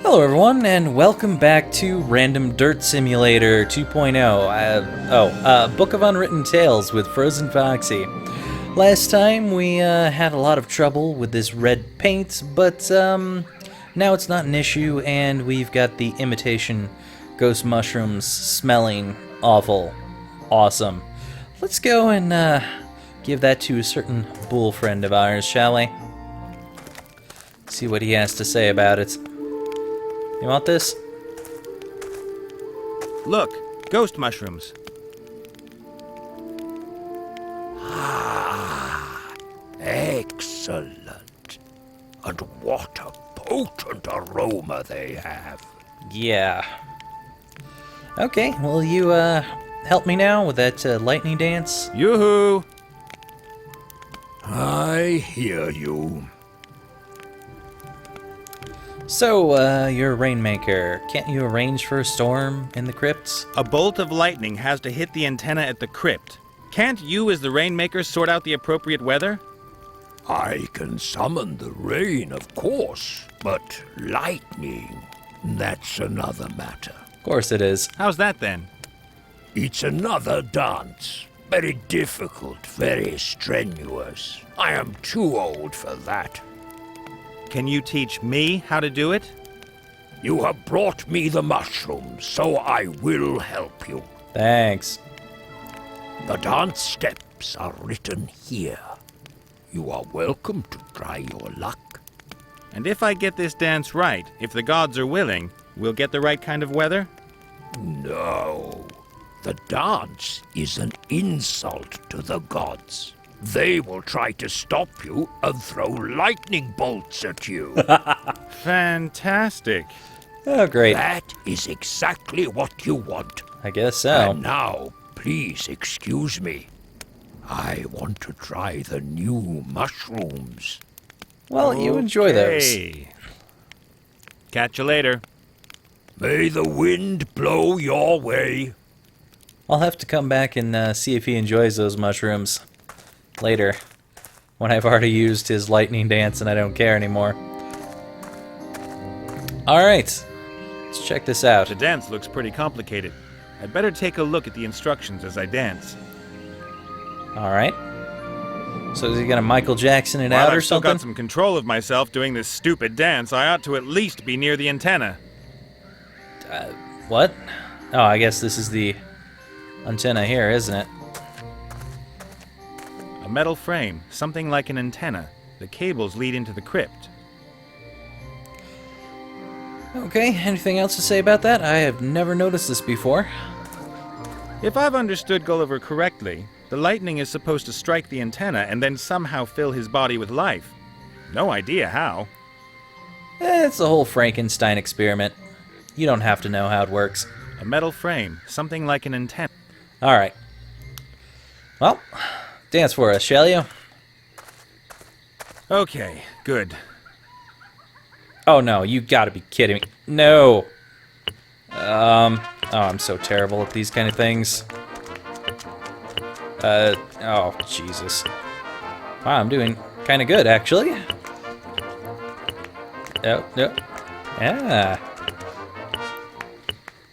Hello everyone, and welcome back to Random Dirt Simulator 2.0. Book of Unwritten Tales with FrozenFoxy. Last time we had a lot of trouble with this red paint, but now it's not an issue, and we've got the imitation ghost mushrooms smelling awful. Awesome. Let's go and give that to a certain bull friend of ours, shall we? See what he has to say about it. You want this? Look, ghost mushrooms. Ah, excellent. And what a potent aroma they have. Yeah. Okay, will you help me now with that lightning dance? Yoo-hoo! I hear you. So, you're a rainmaker. Can't you arrange for a storm in the crypts? A bolt of lightning has to hit the antenna at the crypt. Can't you, as the rainmaker, sort out the appropriate weather? I can summon the rain, of course, but lightning, that's another matter. Of course it is. How's that then? It's another dance. Very difficult, very strenuous. I am too old for that. Can you teach me how to do it? You have brought me the mushrooms, so I will help you. Thanks. The dance steps are written here. You are welcome to try your luck. And if I get this dance right, if the gods are willing, we'll get the right kind of weather? No. The dance is an insult to the gods. They will try to stop you and throw lightning bolts at you. Fantastic. Oh, great. That is exactly what you want. I guess so. And now, please excuse me. I want to try the new mushrooms. Well, you enjoy those. Okay. Catch you later. May the wind blow your way. I'll have to come back and see if he enjoys those mushrooms later, when I've already used his lightning dance and I don't care anymore. Alright, let's check this out. The dance looks pretty complicated. I'd better take a look at the instructions as I dance. Alright. So is he gonna Michael Jackson it While out or I've still something? got some control of myself doing this stupid dance, I ought to at least be near the antenna. What? Oh, I guess this is the antenna here, isn't it? A metal frame, something like an antenna. The cables lead into the crypt. Okay, anything else to say about that? I have never noticed this before. If I've understood Gulliver correctly, the lightning is supposed to strike the antenna and then somehow fill his body with life. No idea how. It's the whole Frankenstein experiment. You don't have to know how it works. A metal frame, something like an antenna. Alright. Well, dance for us, shall you? Okay, good. Oh no, you gotta be kidding me. No! Oh, I'm so terrible at these kind of things. Oh, Jesus. Wow, I'm doing kinda good, actually. Oh, no. Yeah.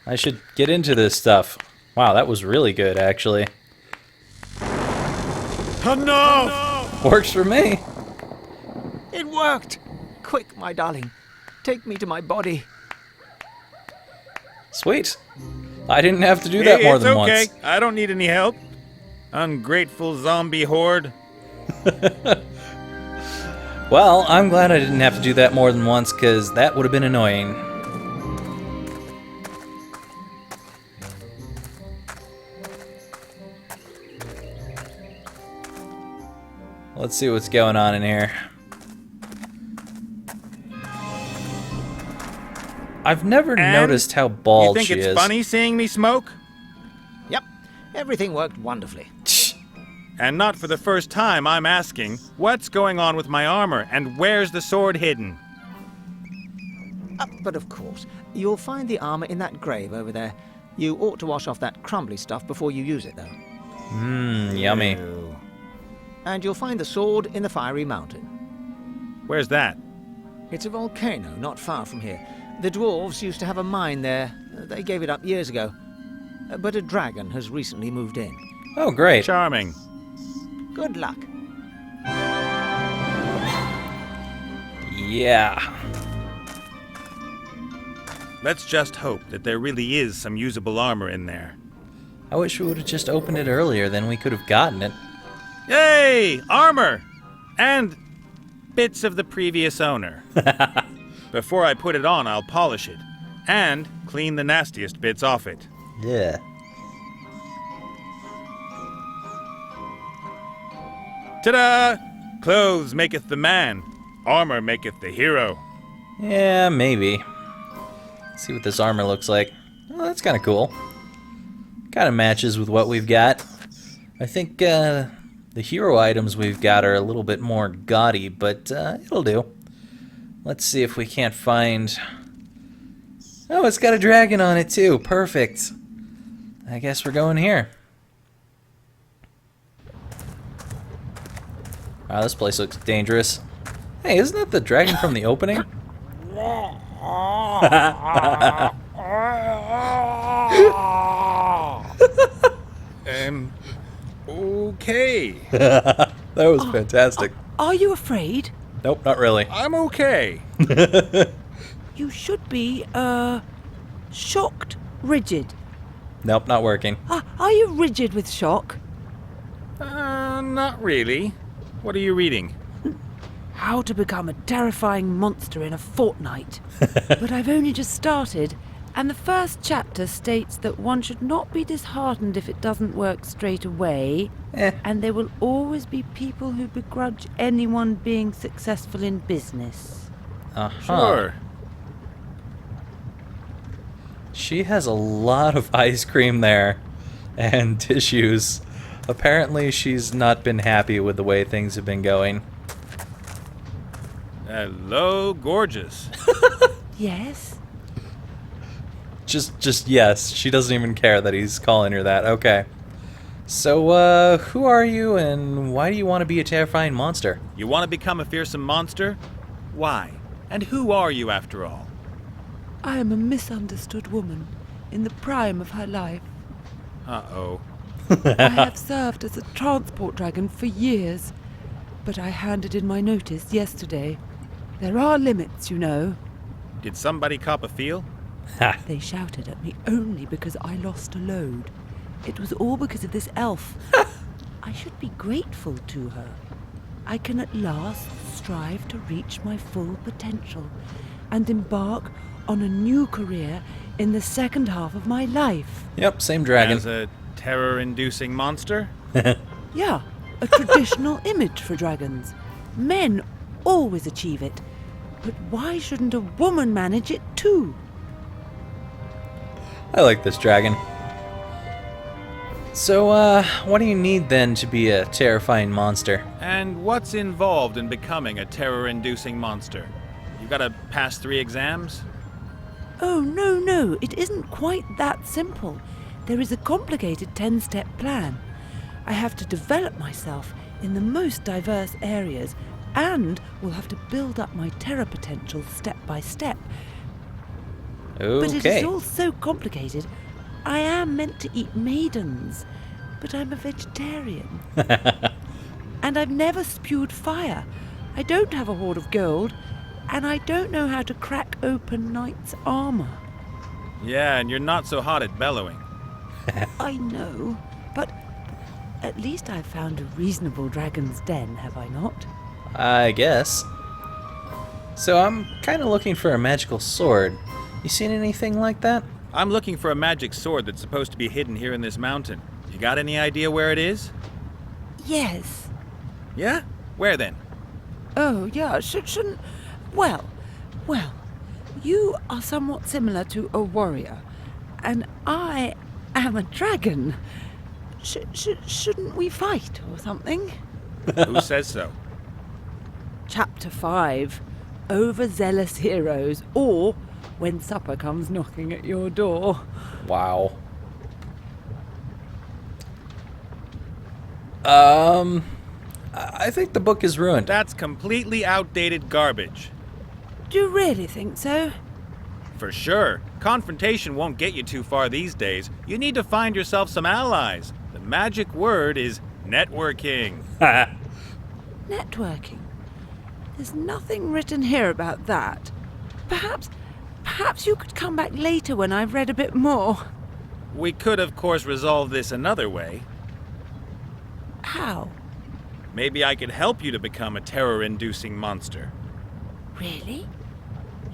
I should get into this stuff. Wow, that was really good, actually. Enough! Works for me. It worked! Quick, my darling. Take me to my body. Sweet. I didn't have to do that more than okay. once. I don't need any help. Ungrateful zombie horde. Well, I'm glad I didn't have to do that more than once, because that would have been annoying. Let's see what's going on in here. I've never And noticed how bald You she think it's is. funny seeing me smoke? Yep, everything worked wonderfully. And not for the first time, I'm asking, what's going on with my armor, and where's the sword hidden? But of course, you'll find the armor in that grave over there. You ought to wash off that crumbly stuff before you use it, though. Mmm, yummy. Ew. And you'll find the sword in the fiery mountain. Where's that? It's a volcano not far from here. The dwarves used to have a mine there. They gave it up years ago. But a dragon has recently moved in. Oh, great. Charming. Good luck. Yeah. Let's just hope that there really is some usable armor in there. I wish we would have just opened it earlier, then we could have gotten it. Yay! Armor! And bits of the previous owner. Before I put it on, I'll polish it. And clean the nastiest bits off it. Yeah. Ta-da! Clothes maketh the man. Armor maketh the hero. Yeah, maybe. Let's see what this armor looks like. Oh, that's kind of cool. Kind of matches with what we've got. I think the hero items we've got are a little bit more gaudy, but it'll do. Let's see if we can't find... Oh, it's got a dragon on it too. Perfect. I guess we're going here. Wow, this place looks dangerous. Hey, isn't that the dragon from the opening? Okay. That was fantastic. Are you afraid? Nope, not really. I'm okay. You should be, shocked, rigid. Nope, not working. Are you rigid with shock? Not really. What are you reading? How to become a terrifying monster in a fortnight. But I've only just started, and the first chapter states that one should not be disheartened if it doesn't work straight away, and there will always be people who begrudge anyone being successful in business. Sure. She has a lot of ice cream there and tissues. Apparently she's not been happy with the way things have been going. Hello, gorgeous. Yes? Just yes. She doesn't even care that he's calling her that. Okay. So, who are you and why do you want to be a terrifying monster? You want to become a fearsome monster? Why? And who are you after all? I am a misunderstood woman in the prime of her life. Uh-oh. I have served as a transport dragon for years, but I handed in my notice yesterday. There are limits, you know. Did somebody cop a feel? They shouted at me only because I lost a load. It was all because of this elf. I should be grateful to her. I can at last strive to reach my full potential and embark on a new career in the second half of my life. Yep, same dragon. As a terror-inducing monster? Yeah, a traditional image for dragons. Men always achieve it. But why shouldn't a woman manage it too? I like this dragon. So, what do you need then to be a terrifying monster? And what's involved in becoming a terror-inducing monster? You gotta pass 3 exams? Oh, no, it isn't quite that simple. There is a complicated 10-step plan. I have to develop myself in the most diverse areas and will have to build up my terror potential step by step. Okay. But it is all so complicated. I am meant to eat maidens, but I'm a vegetarian. And I've never spewed fire. I don't have a hoard of gold, and I don't know how to crack open knight's armor. Yeah, and you're not so hot at bellowing. I know, but at least I've found a reasonable dragon's den, have I not? I guess. So I'm kind of looking for a magical sword. You seen anything like that? I'm looking for a magic sword that's supposed to be hidden here in this mountain. You got any idea where it is? Yes. Yeah? Where then? Oh, yeah, shouldn't... Well, you are somewhat similar to a warrior, and I am a dragon. Shouldn't we fight or something? Who says so? Chapter 5, Overzealous Heroes, or When Supper Comes Knocking at Your Door. Wow. I think the book is ruined. That's completely outdated garbage. Do you really think so? For sure. Confrontation won't get you too far these days. You need to find yourself some allies. The magic word is networking. Networking? There's nothing written here about that. Perhaps you could come back later when I've read a bit more. We could, of course, resolve this another way. How? Maybe I could help you to become a terror-inducing monster. Really?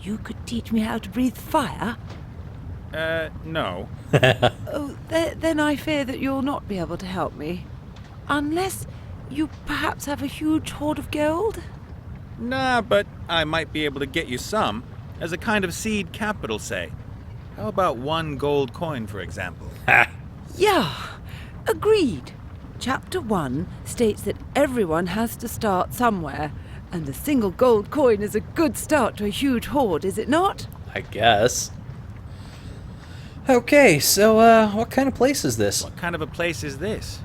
You could teach me how to breathe fire? No. Oh, then I fear that you'll not be able to help me. Unless you perhaps have a huge hoard of gold? Nah, but I might be able to get you some. As a kind of seed capital, say. How about 1 gold coin, for example? Yeah, agreed. Chapter 1 states that everyone has to start somewhere, and a single gold coin is a good start to a huge hoard, is it not? I guess. Okay, so, what kind of place is this? What kind of a place is this?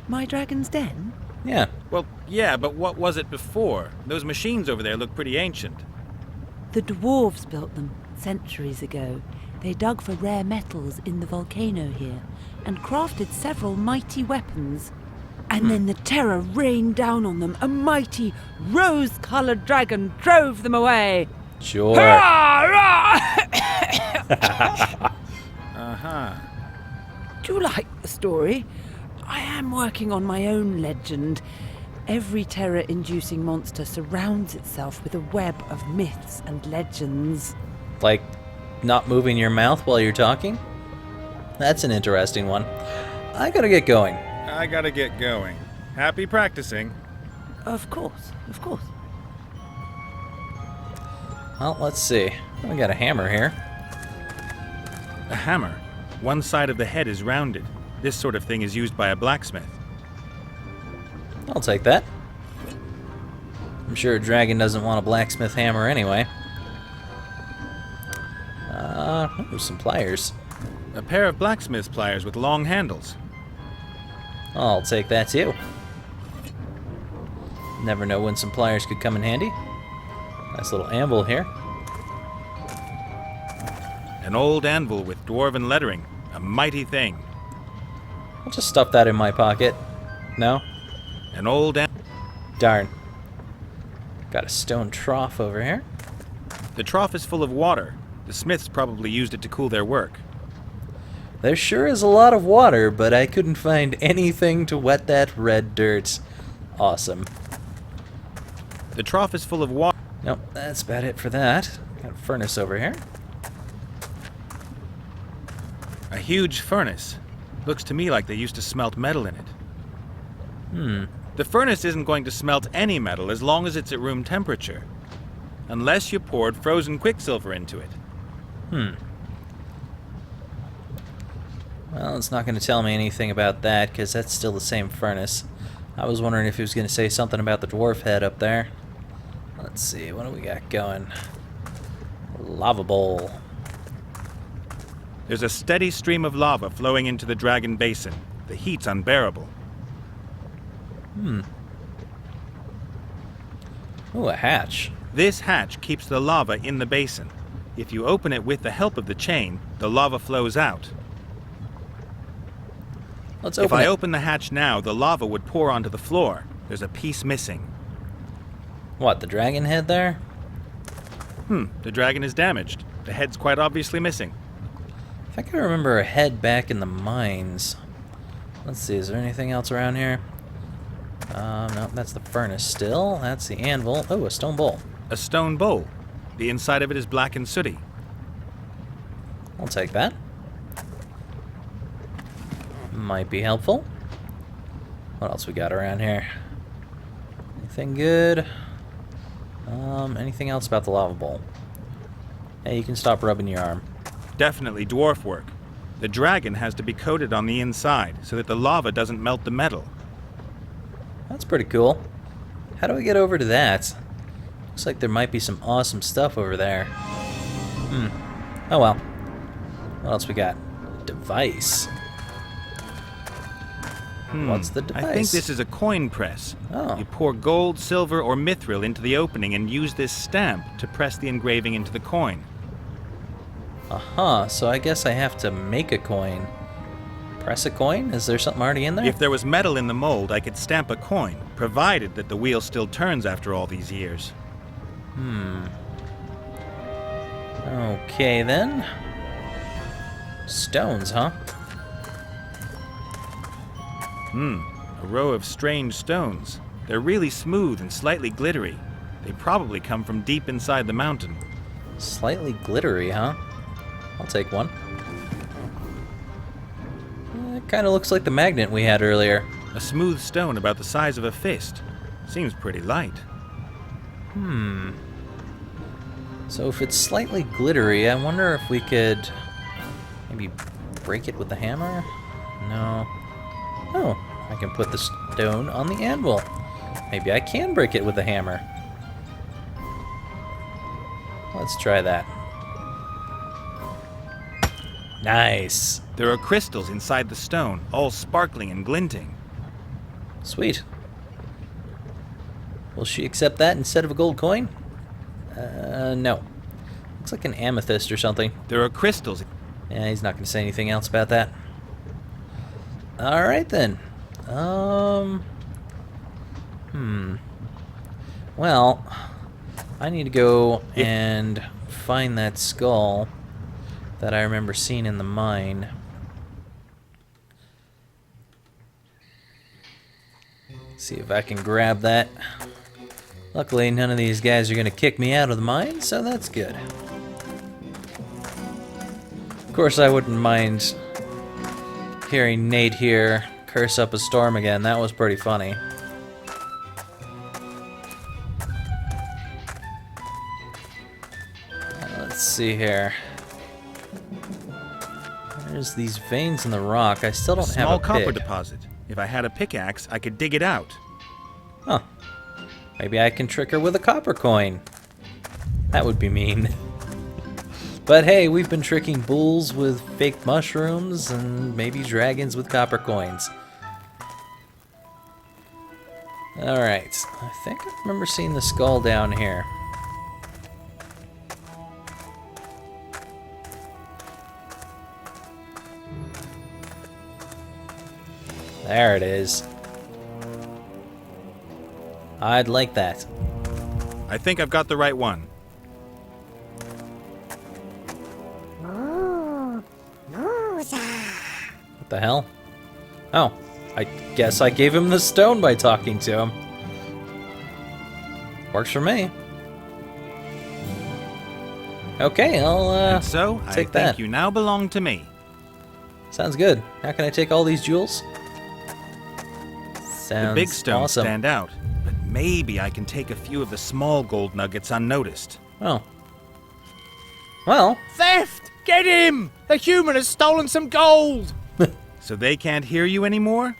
My dragon's den? Yeah. Well, yeah, but what was it before? Those machines over there look pretty ancient. The dwarves built them centuries ago. They dug for rare metals in the volcano here and crafted several mighty weapons. And then the terror rained down on them. A mighty rose-colored dragon drove them away. Sure. Uh-huh. Do you like the story? I am working on my own legend. Every terror-inducing monster surrounds itself with a web of myths and legends. Like, not moving your mouth while you're talking? That's an interesting one. I gotta get going. I gotta get going. Happy practicing. Of course, of course. Well, let's see. We got a hammer here. A hammer. One side of the head is rounded. This sort of thing is used by a blacksmith. I'll take that. I'm sure a dragon doesn't want a blacksmith hammer anyway. Ooh, some pliers. A pair of blacksmith's pliers with long handles. I'll take that too. Never know when some pliers could come in handy. Nice little anvil here. An old anvil with dwarven lettering. A mighty thing. I'll just stuff that in my pocket. No? An old Darn. Got a stone trough over here. The trough is full of water. The smiths probably used it to cool their work. There sure is a lot of water, but I couldn't find anything to wet that red dirt. Awesome. The trough is full of water. Nope, that's about it for that. Got a furnace over here. A huge furnace. Looks to me like they used to smelt metal in it. The furnace isn't going to smelt any metal as long as it's at room temperature. Unless you poured frozen quicksilver into it. Well, it's not going to tell me anything about that, because that's still the same furnace. I was wondering if he was going to say something about the dwarf head up there. Let's see, what do we got going? Lava bowl. There's a steady stream of lava flowing into the dragon basin. The heat's unbearable. Ooh, a hatch. This hatch keeps the lava in the basin. If you open it with the help of the chain, the lava flows out. Let's If open I it. open the hatch now, the lava would pour onto the floor. There's a piece missing. What, the dragon head there? The dragon is damaged. The head's quite obviously missing. If I can remember a head back in the mines. Let's see, is there anything else around here? No, that's the furnace still. That's the anvil. Oh, a stone bowl. A stone bowl. The inside of it is black and sooty. I'll take that. Might be helpful. What else we got around here? Anything good? Anything else about the lava bowl? Hey, you can stop rubbing your arm. Definitely dwarf work. The dragon has to be coated on the inside so that the lava doesn't melt the metal. That's pretty cool. How do I get over to that? Looks like there might be some awesome stuff over there. Oh well. What else we got? Device. What's the device? I think this is a coin press. Oh. You pour gold, silver, or mithril into the opening and use this stamp to press the engraving into the coin. Uh-huh, so I guess I have to make a coin. Press a coin? Is there something already in there? If there was metal in the mold, I could stamp a coin, provided that the wheel still turns after all these years. Okay, then. Stones, huh? A row of strange stones. They're really smooth and slightly glittery. They probably come from deep inside the mountain. Slightly glittery, huh? I'll take one. It kind of looks like the magnet we had earlier. A smooth stone about the size of a fist. Seems pretty light. So if it's slightly glittery, I wonder if we could maybe break it with the hammer? No. Oh, I can put the stone on the anvil. Maybe I can break it with the hammer. Let's try that. Nice. There are crystals inside the stone, all sparkling and glinting. Sweet. Will she accept that instead of a gold coin? No. Looks like an amethyst or something. There are crystals. Yeah, he's not going to say anything else about that. Alright then. Well, I need to go and find that skull that I remember seeing in the mine. See if I can grab that. Luckily, none of these guys are going to kick me out of the mine, so that's good. Of course, I wouldn't mind hearing Nate here curse up a storm again. That was pretty funny. Let's see here. There's these veins in the rock. I still don't have a Small copper pick. deposit. If I had a pickaxe, I could dig it out. Huh. Maybe I can trick her with a copper coin. That would be mean. But hey, we've been tricking bulls with fake mushrooms and maybe dragons with copper coins. Alright, I think I remember seeing the skull down here. There it is. I'd like that. I think I've got the right one. What the hell? Oh, I guess I gave him the stone by talking to him. Works for me. Okay, I'll And so, I take think that. you now belong to me. Sounds good. How can I take all these jewels? Sounds The big stones awesome. stand out, but maybe I can take a few of the small gold nuggets unnoticed. Oh. Well, Theft! Get him! The human has stolen some gold! So they can't hear you anymore?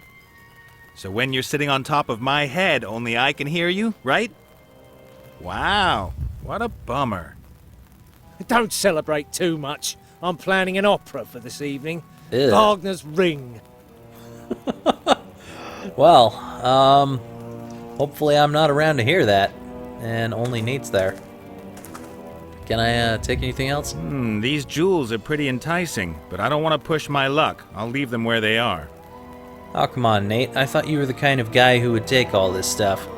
So when you're sitting on top of my head, only I can hear you, right? Wow, what a bummer. Don't celebrate too much. I'm planning an opera for this evening. Ew. Wagner's Ring. well, hopefully I'm not around to hear that, and only Nate's there. Can I take anything else? These jewels are pretty enticing, but I don't want to push my luck. I'll leave them where they are. Oh, come on, Nate. I thought you were the kind of guy who would take all this stuff.